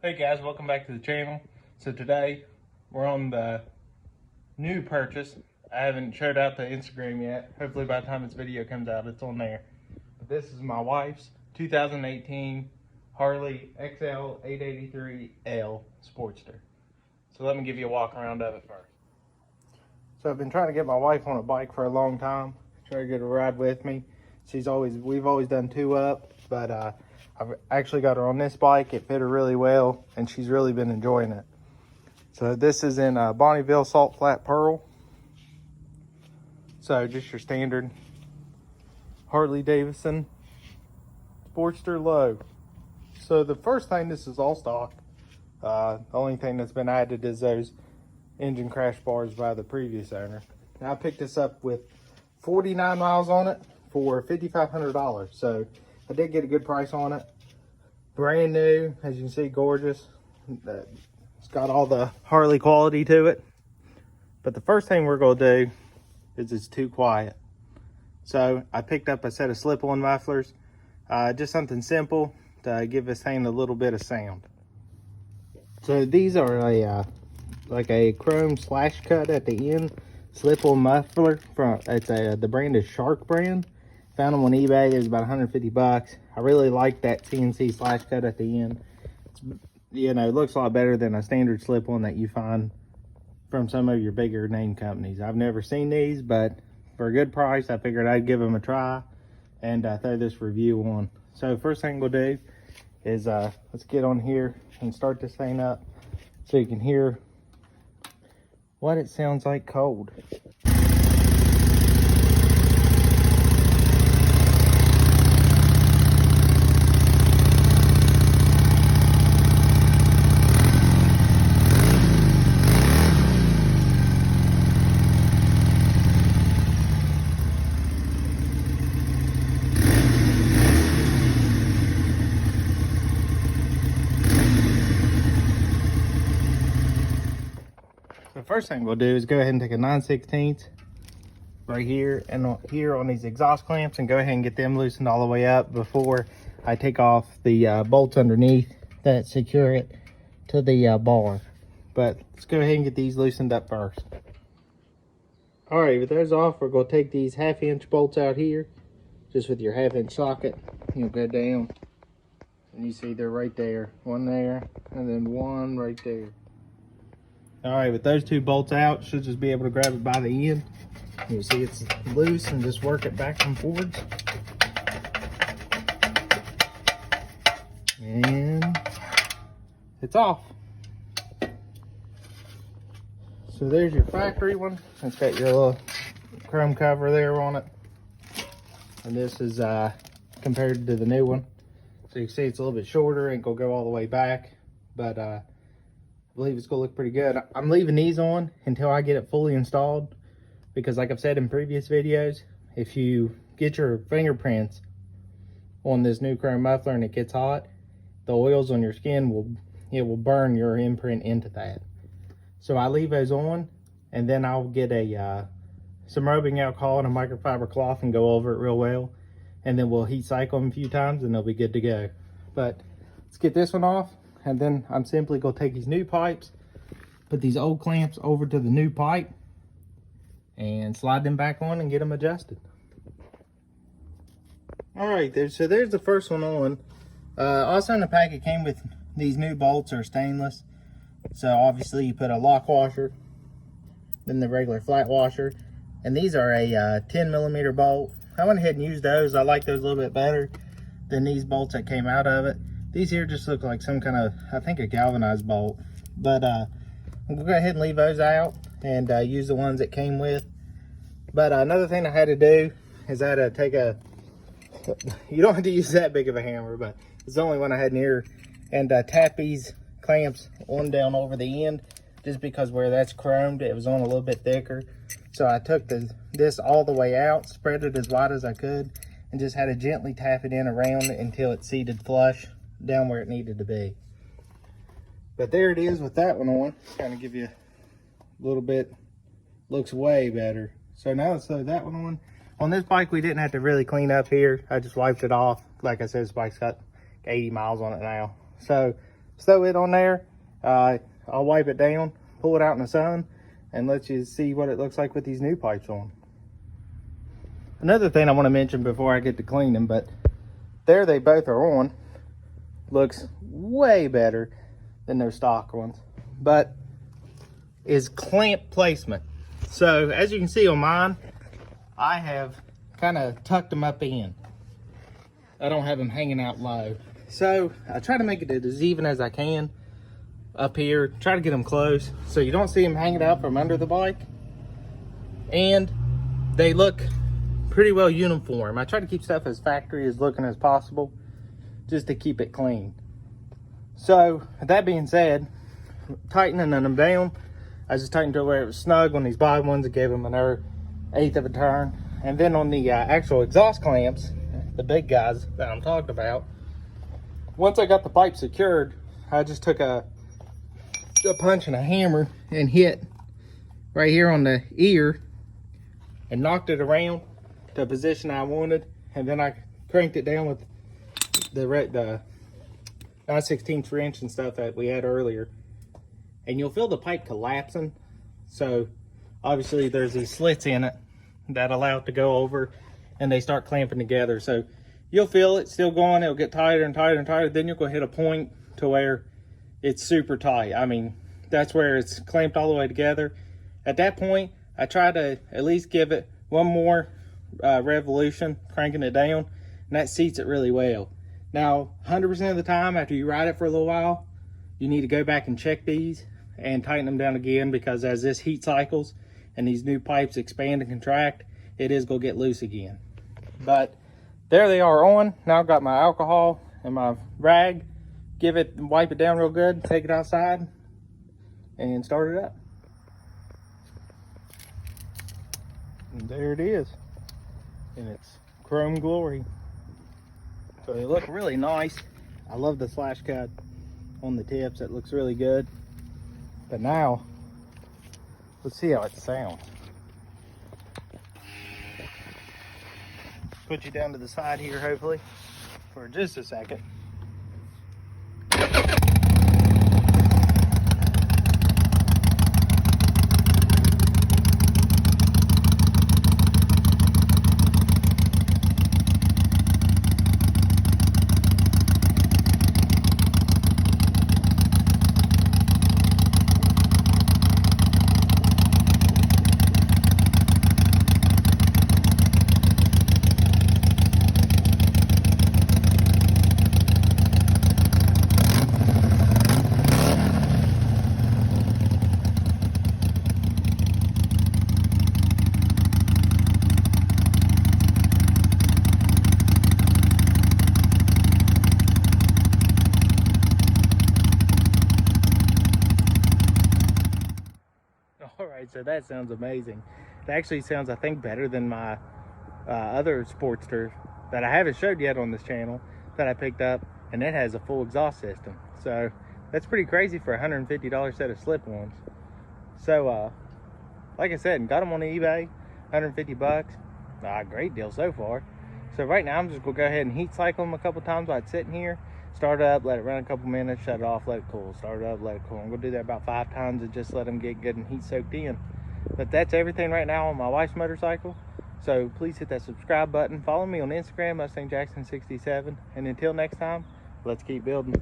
Hey guys, welcome back to the channel. So today we're on the new purchase. I haven't shared out the Instagram yet. Hopefully by the time this video comes out it's on there. But this is my wife's 2018 Harley XL 883L Sportster. So let me give you a walk around of it first. So I've been trying to get my wife on a bike for a long time. Try to get a ride with me. We've always done two up, but I've actually got her on this bike. It fit her really well, and she's really been enjoying it. So this is in Bonneville Salt Flat Pearl. So just your standard Harley Davidson Sportster low. So the first thing, this is all stock. The only thing that's been added is those engine crash bars by the previous owner. Now I picked this up with 49 miles on it for $5,500. So I did get a good price on it. Brand new, as you can see, gorgeous. It's got all the Harley quality to it. But the first thing we're gonna do is it's too quiet. So I picked up a set of slip-on mufflers. Just something simple to give this thing a little bit of sound. So these are like a chrome slash cut at the end slip-on muffler from the brand is Shark brand. Found them on eBay. It was about 150 bucks. I really like that CNC slash cut at the end. It's, it looks a lot better than a standard slip-on that you find from some of your bigger name companies. I've never seen these, but for a good price, I figured I'd give them a try and throw this review on. So first thing we'll do is let's get on here and start this thing up so you can hear what it sounds like cold. The first thing we'll do is go ahead and take a 9/16 right here and here on these exhaust clamps and go ahead and get them loosened all the way up before I take off the bolts underneath that secure it to the bar. But let's go ahead and get these loosened up first. All right, with those off, we're going to take these 1/2-inch bolts out here, just with your 1/2-inch socket. You'll go down and you see they're right there, one there and then one right there. All right, with those two bolts out, should just be able to grab it by the end. You see it's loose and just work it back and forwards. And it's off. So there's your factory one. It's got your little chrome cover there on it. And this is compared to the new one. So you can see it's a little bit shorter, ain't gonna go all the way back, but I believe it's gonna look pretty good. I'm leaving these on until I get it fully installed, because like I've said in previous videos, if you get your fingerprints on this new chrome muffler and it gets hot, the oils on your skin will burn your imprint into that. So I leave those on, and then I'll get some rubbing alcohol and a microfiber cloth and go over it real well, and then we'll heat cycle them a few times and they'll be good to go. But let's get this one off. And then I'm simply going to take these new pipes, put these old clamps over to the new pipe, and slide them back on and get them adjusted. All right, so there's the first one on. Also in the pack, it came with these new bolts are stainless. So obviously you put a lock washer, then the regular flat washer. And these are a 10mm bolt. I went ahead and used those. I like those a little bit better than these bolts that came out of it. These here just look like some kind of, I think, a galvanized bolt. But we'll go ahead and leave those out and use the ones that came with. But another thing I had to do is I had to take you don't have to use that big of a hammer, but it's the only one I had near, and tap these clamps on down over the end, just because where that's chromed, it was on a little bit thicker. So I took this all the way out, spread it as wide as I could, and just had to gently tap it in around until it seated flush down where it needed to be. But there it is with that one on. Kind of give you a little bit, looks way better. So now let's throw that one on. On this bike, we didn't have to really clean up here. I just wiped it off. Like I said, this bike's got 80 miles on it now. So throw it on there. I'll wipe it down, pull it out in the sun, and let you see what it looks like with these new pipes on. Another thing I want to mention before I get to cleaning, but there they both are on. Looks way better than their stock ones, but is clamp placement. So as you can see on mine, I have kind of tucked them up in. I don't have them hanging out low. So I try to make it as even as I can up here, try to get them close so you don't see them hanging out from under the bike, and they look pretty well uniform. I try to keep stuff as factory as looking as possible just to keep it clean. So that being said, tightening them down, I just tightened to where it was snug on these bottom ones and gave them another 1/8 of a turn. And then on the actual exhaust clamps, the big guys that I'm talking about, once I got the pipe secured, I just took a punch and a hammer and hit right here on the ear and knocked it around to a position I wanted, and then I cranked it down with the 9/16 wrench and stuff that we had earlier, and you'll feel the pipe collapsing. So obviously there's these slits in it that allow it to go over, and they start clamping together. So you'll feel it still going, it'll get tighter and tighter and tighter, then you'll go hit a point to where it's super tight. I mean, that's where it's clamped all the way together. At that point, I try to at least give it one more revolution, cranking it down, and that seats it really well. Now, 100% of the time, after you ride it for a little while, you need to go back and check these and tighten them down again, because as this heat cycles and these new pipes expand and contract, it is going to get loose again. But there they are on. Now I've got my alcohol and my rag. Wipe it down real good, take it outside, and start it up. And there it is in its chrome glory. So they look really nice. I love the slash cut on the tips. It looks really good. But now, let's see how it sounds. Put you down to the side here, hopefully, for just a second. Alright, so that sounds amazing. It actually sounds, I think, better than my other Sportster that I haven't showed yet on this channel that I picked up, and it has a full exhaust system. So that's pretty crazy for a $150 set of slip-ons. So like I said, got them on eBay, 150 bucks. Great deal so far. So right now I'm just gonna go ahead and heat cycle them a couple times while it's sitting here. Start it up, let it run a couple minutes, shut it off, let it cool. Start it up, let it cool. I'm gonna do that about 5 times and just let them get good and heat soaked in. But that's everything right now on my wife's motorcycle. So please hit that subscribe button. Follow me on Instagram, MustangJackson67. And until next time, let's keep building.